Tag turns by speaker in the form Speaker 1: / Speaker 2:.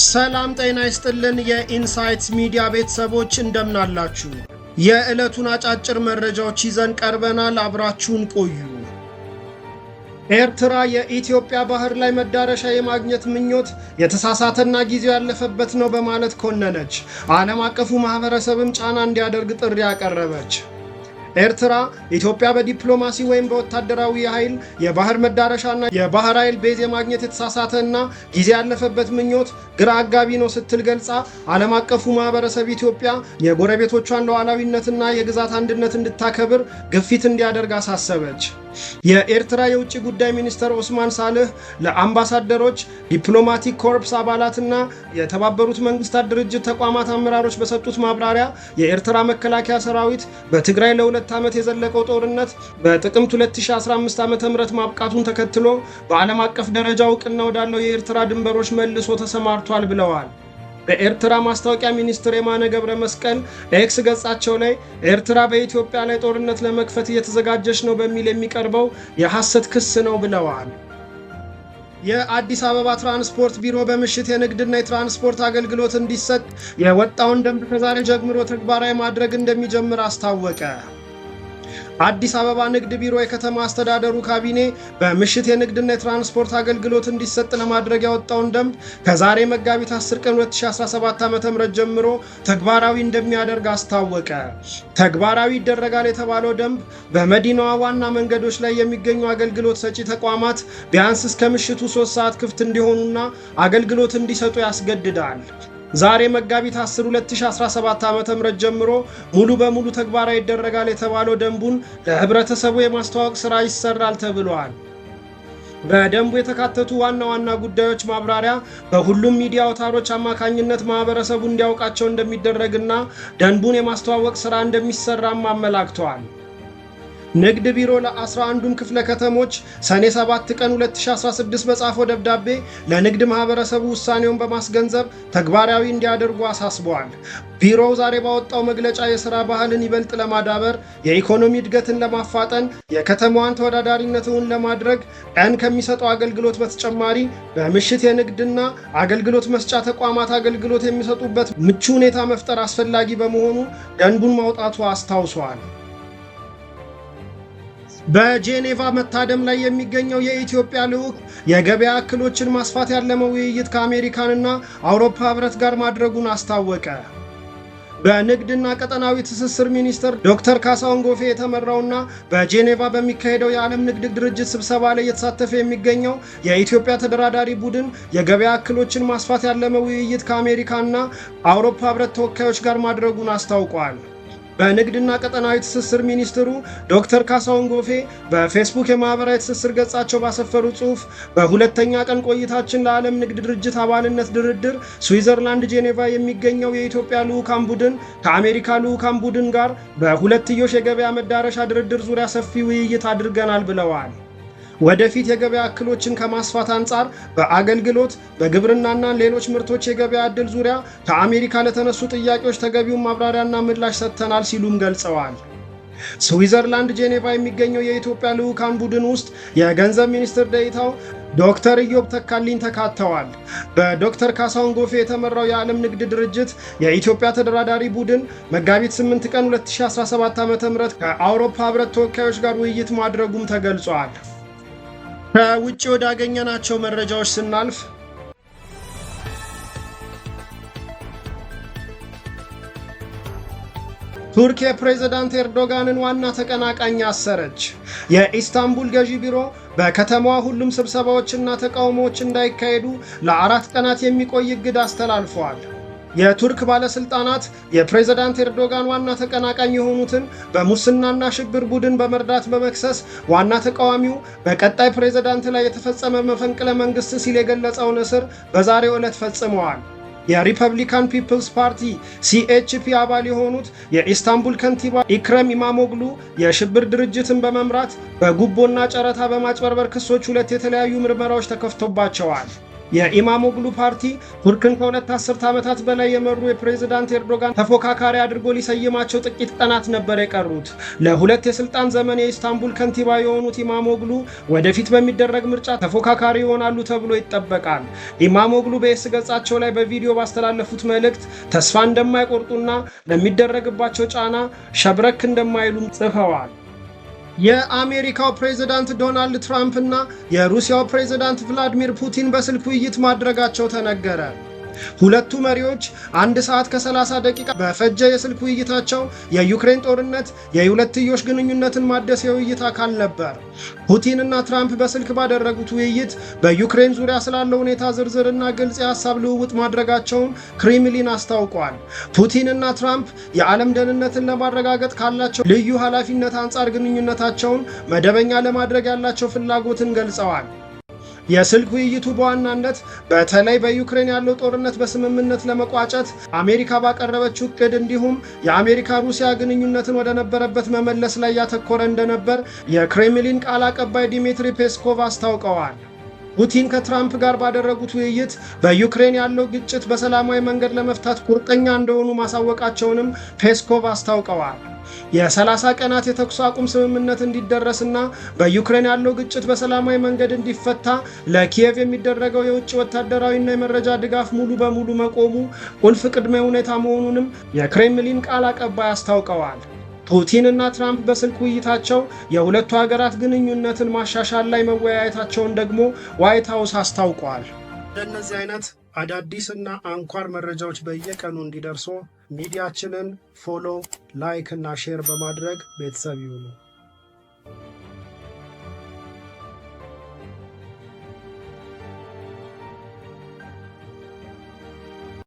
Speaker 1: ሰላም ጤና ይስጥልን የኢንሳይትስ ሚዲያ ቤተሰቦች እንደምናላችሁ። የዕለቱን አጫጭር መረጃዎች ይዘን ቀርበናል። አብራችሁን ቆዩ። ኤርትራ የኢትዮጵያ ባህር ላይ መዳረሻ የማግኘት ምኞት የተሳሳተና ጊዜው ያለፈበት ነው በማለት ኮነነች። ዓለም አቀፉ ማህበረሰብም ጫና እንዲያደርግ ጥሪ ያቀረበች። ኤርትራ ኢትዮጵያ በዲፕሎማሲ ወይም በወታደራዊ ኃይል የባህር መዳረሻና የባህር ኃይል ቤዝ የማግኘት የተሳሳተና ጊዜ ያለፈበት ምኞት ግራ አጋቢ ነው ስትል ገልጻ ዓለም አቀፉ ማህበረሰብ ኢትዮጵያ የጎረቤቶቿን ሉዓላዊነትና የግዛት አንድነት እንድታከብር ግፊት እንዲያደርግ አሳሰበች። የኤርትራ የውጭ ጉዳይ ሚኒስትር ኦስማን ሳልህ ለአምባሳደሮች፣ ዲፕሎማቲክ ኮርፕስ አባላትና የተባበሩት መንግስታት ድርጅት ተቋማት አመራሮች በሰጡት ማብራሪያ የኤርትራ መከላከያ ሰራዊት በትግራይ ለ2 ዓመት የዘለቀው ጦርነት በጥቅምት 2015 ዓ.ም ማብቃቱን ተከትሎ በዓለም አቀፍ ደረጃ እውቅና ወዳለው የኤርትራ ድንበሮች መልሶ ተሰማርቷል ብለዋል። በኤርትራ ማስታወቂያ ሚኒስትር የማነ ገብረ መስቀል ኤክስ ገጻቸው ላይ ኤርትራ በኢትዮጵያ ላይ ጦርነት ለመክፈት እየተዘጋጀች ነው በሚል የሚቀርበው የሐሰት ክስ ነው ብለዋል። የአዲስ አበባ ትራንስፖርት ቢሮ በምሽት የንግድና የትራንስፖርት አገልግሎት እንዲሰጥ የወጣውን ደንብ ከዛሬ ጀምሮ ተግባራዊ ማድረግ እንደሚጀምር አስታወቀ። አዲስ አበባ ንግድ ቢሮ የከተማ አስተዳደሩ ካቢኔ በምሽት የንግድና የትራንስፖርት አገልግሎት እንዲሰጥ ለማድረግ ያወጣውን ደንብ ከዛሬ መጋቢት 10 ቀን 2017 ዓ.ም ጀምሮ ተግባራዊ እንደሚያደርግ አስታወቀ። ተግባራዊ ይደረጋል የተባለው ደንብ በመዲናዋ ዋና መንገዶች ላይ የሚገኙ አገልግሎት ሰጪ ተቋማት ቢያንስ እስከ ምሽቱ 3 ሰዓት ክፍት እንዲሆኑና አገልግሎት እንዲሰጡ ያስገድዳል። ዛሬ መጋቢት 10 2017 ዓ.ም ጀምሮ ሙሉ በሙሉ ተግባራዊ ይደረጋል የተባለው ደንቡን ለህብረተሰቡ የማስተዋወቅ ስራ ይሰራል ተብሏል። በደንቡ የተካተቱ ዋና ዋና ጉዳዮች ማብራሪያ በሁሉም ሚዲያ አውታሮች አማካኝነት ማህበረሰቡ እንዲያውቃቸው እንደሚደረግና ደንቡን የማስተዋወቅ ስራ እንደሚሰራም አመላክተዋል። ንግድ ቢሮ ለ11ዱም ክፍለ ከተሞች ሰኔ 7 ቀን 2016 በጻፈው ደብዳቤ ለንግድ ማህበረሰቡ ውሳኔውን በማስገንዘብ ተግባራዊ እንዲያደርጉ አሳስበዋል። ቢሮው ዛሬ ባወጣው መግለጫ የሥራ ባህልን ይበልጥ ለማዳበር፣ የኢኮኖሚ እድገትን ለማፋጠን፣ የከተማዋን ተወዳዳሪነትን ለማድረግ ቀን ከሚሰጠው አገልግሎት በተጨማሪ በምሽት የንግድና አገልግሎት መስጫ ተቋማት አገልግሎት የሚሰጡበት ምቹ ሁኔታ መፍጠር አስፈላጊ በመሆኑ ደንቡን ማውጣቱ አስታውሷል። በጄኔቫ መታደም ላይ የሚገኘው የኢትዮጵያ ልዑክ የገበያ እክሎችን ማስፋት ያለመው ውይይት ከአሜሪካንና አውሮፓ ህብረት ጋር ማድረጉን አስታወቀ። በንግድና ቀጠናዊ ትስስር ሚኒስትር ዶክተር ካሳሁን ጎፌ የተመራውና በጄኔቫ በሚካሄደው የዓለም ንግድ ድርጅት ስብሰባ ላይ እየተሳተፈ የሚገኘው የኢትዮጵያ ተደራዳሪ ቡድን የገበያ እክሎችን ማስፋት ያለመው ውይይት ከአሜሪካና አውሮፓ ህብረት ተወካዮች ጋር ማድረጉን አስታውቋል። በንግድና ቀጠናዊ ትስስር ሚኒስትሩ ዶክተር ካሳሁን ጎፌ በፌስቡክ የማህበራዊ ትስስር ገጻቸው ባሰፈሩ ጽሑፍ በሁለተኛ ቀን ቆይታችን ለዓለም ንግድ ድርጅት አባልነት ድርድር ስዊዘርላንድ ጄኔቫ የሚገኘው የኢትዮጵያ ልዑካን ቡድን ከአሜሪካ ልዑካን ቡድን ጋር በሁለትዮሽ የገበያ መዳረሻ ድርድር ዙሪያ ሰፊ ውይይት አድርገናል ብለዋል። ወደፊት የገበያ እክሎችን ከማስፋት አንጻር በአገልግሎት፣ በግብርናና ሌሎች ምርቶች የገበያ ዕድል ዙሪያ ከአሜሪካ ለተነሱ ጥያቄዎች ተገቢውን ማብራሪያና ምላሽ ሰጥተናል ሲሉም ገልጸዋል። ስዊዘርላንድ ጄኔቫ የሚገኘው የኢትዮጵያ ልዑካን ቡድን ውስጥ የገንዘብ ሚኒስትር ዴኤታው ዶክተር ኢዮብ ተካልኝ ተካተዋል። በዶክተር ካሳሁን ጎፌ የተመራው የዓለም ንግድ ድርጅት የኢትዮጵያ ተደራዳሪ ቡድን መጋቢት 8 ቀን 2017 ዓ.ም ከአውሮፓ ህብረት ተወካዮች ጋር ውይይት ማድረጉም ተገልጿል። ከውጭ ወዳገኘናቸው መረጃዎች ስናልፍ ቱርክ የፕሬዝዳንት ኤርዶጋንን ዋና ተቀናቃኝ አሰረች። የኢስታንቡል ገዢ ቢሮ በከተማዋ ሁሉም ስብሰባዎችና ተቃውሞዎች እንዳይካሄዱ ለ4 ቀናት የሚቆይ እግድ አስተላልፈዋል። የቱርክ ባለስልጣናት የፕሬዝዳንት ኤርዶጋን ዋና ተቀናቃኝ የሆኑትን በሙስናና ሽብር ቡድን በመርዳት በመክሰስ ዋና ተቃዋሚው በቀጣይ ፕሬዝዳንት ላይ የተፈጸመ መፈንቅለ መንግስት ሲል የገለጸውን እስር በዛሬው ዕለት ፈጽመዋል። የሪፐብሊካን ፒፕልስ ፓርቲ ሲኤችፒ አባል የሆኑት የኢስታንቡል ከንቲባ ኢክረም ኢማሞግሉ የሽብር ድርጅትን በመምራት በጉቦና ጨረታ በማጭበርበር ክሶች 2 የተለያዩ ምርመራዎች ተከፍቶባቸዋል። የኢማሞግሉ ፓርቲ ቱርክን ከሁለት አስርት ዓመታት በላይ የመሩ የፕሬዝዳንት ኤርዶጋን ተፎካካሪ አድርጎ ሊሰይማቸው ጥቂት ቀናት ነበር የቀሩት። ለሁለት የስልጣን ዘመን የኢስታንቡል ከንቲባ የሆኑት ኢማሞግሉ ወደፊት በሚደረግ ምርጫ ተፎካካሪ ይሆናሉ ተብሎ ይጠበቃል። ኢማሞግሉ በኤክስ ገጻቸው ላይ በቪዲዮ ባስተላለፉት መልእክት ተስፋ እንደማይቆርጡና ለሚደረግባቸው ጫና ሸብረክ እንደማይሉም ጽፈዋል። የአሜሪካው ፕሬዝዳንት ዶናልድ ትራምፕ እና የሩሲያው ፕሬዝዳንት ቭላዲሚር ፑቲን በስልክ ውይይት ማድረጋቸው ተነገረ። ሁለቱ መሪዎች 1 ሰዓት ከ30 ደቂቃ በፈጀ የስልክ ውይይታቸው የዩክሬን ጦርነት የሁለትዮሽ ግንኙነትን ማደስ የውይይት አካል ነበር። ፑቲን እና ትራምፕ በስልክ ባደረጉት ውይይት በዩክሬን ዙሪያ ስላለው ሁኔታ ዝርዝርና ግልጽ የሀሳብ ልውውጥ ማድረጋቸውን ክሬምሊን አስታውቋል። ፑቲን እና ትራምፕ የዓለም ደህንነትን ለማረጋገጥ ካላቸው ልዩ ኃላፊነት አንጻር ግንኙነታቸውን መደበኛ ለማድረግ ያላቸው ፍላጎትን ገልጸዋል። የስልክ ውይይቱ በዋናነት በተለይ በዩክሬን ያለው ጦርነት በስምምነት ለመቋጨት አሜሪካ ባቀረበችው እቅድ እንዲሁም የአሜሪካ ሩሲያ ግንኙነትን ወደ ነበረበት መመለስ ላይ ያተኮረ እንደነበር የክሬምሊን ቃል አቀባይ ዲሚትሪ ፔስኮቭ አስታውቀዋል። ፑቲን ከትራምፕ ጋር ባደረጉት ውይይት በዩክሬን ያለው ግጭት በሰላማዊ መንገድ ለመፍታት ቁርጠኛ እንደሆኑ ማሳወቃቸውንም ፔስኮቭ አስታውቀዋል። የ30 ቀናት የተኩስ አቁም ስምምነት እንዲደረስና በዩክሬን ያለው ግጭት በሰላማዊ መንገድ እንዲፈታ ለኪየቭ የሚደረገው የውጭ ወታደራዊና የመረጃ ድጋፍ ሙሉ በሙሉ መቆሙ ቁልፍ ቅድመ ሁኔታ መሆኑንም የክሬምሊን ቃል አቀባይ አስታውቀዋል። ፑቲን እና ትራምፕ በስልክ ውይይታቸው የሁለቱ ሀገራት ግንኙነትን ማሻሻል ላይ መወያየታቸውን ደግሞ ዋይት ሃውስ አስታውቋል። እንደነዚህ አይነት አዳዲስ እና አንኳር መረጃዎች በየቀኑ እንዲደርሱ ሚዲያችንን ፎሎ፣ ላይክ እና ሼር በማድረግ ቤተሰብ ይሁኑ።